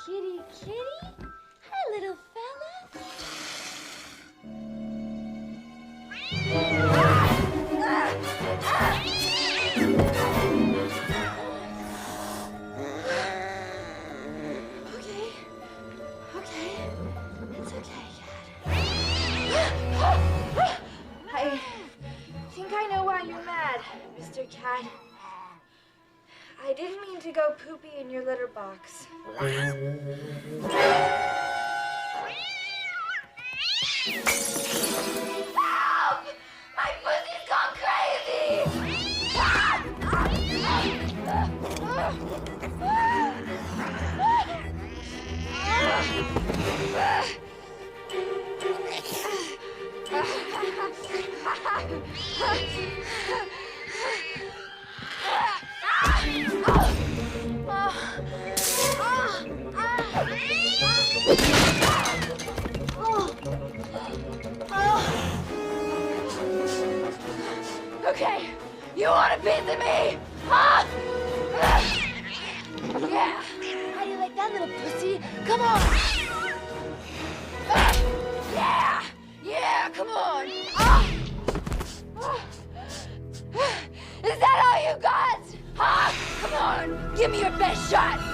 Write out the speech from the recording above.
kitty, kitty. Hi, little fella. Okay. Okay. It's okay, Cat. I think I know why you're mad, Mr. Cat. I didn't mean to go poopy in your litter box. Help! My pussy's gone Okay, you want a piece of me? Huh? Yeah. How do you like that, little pussy? Come on. Yeah. Yeah, come on. Is that all you got? Huh? Come on. Give me your best shot.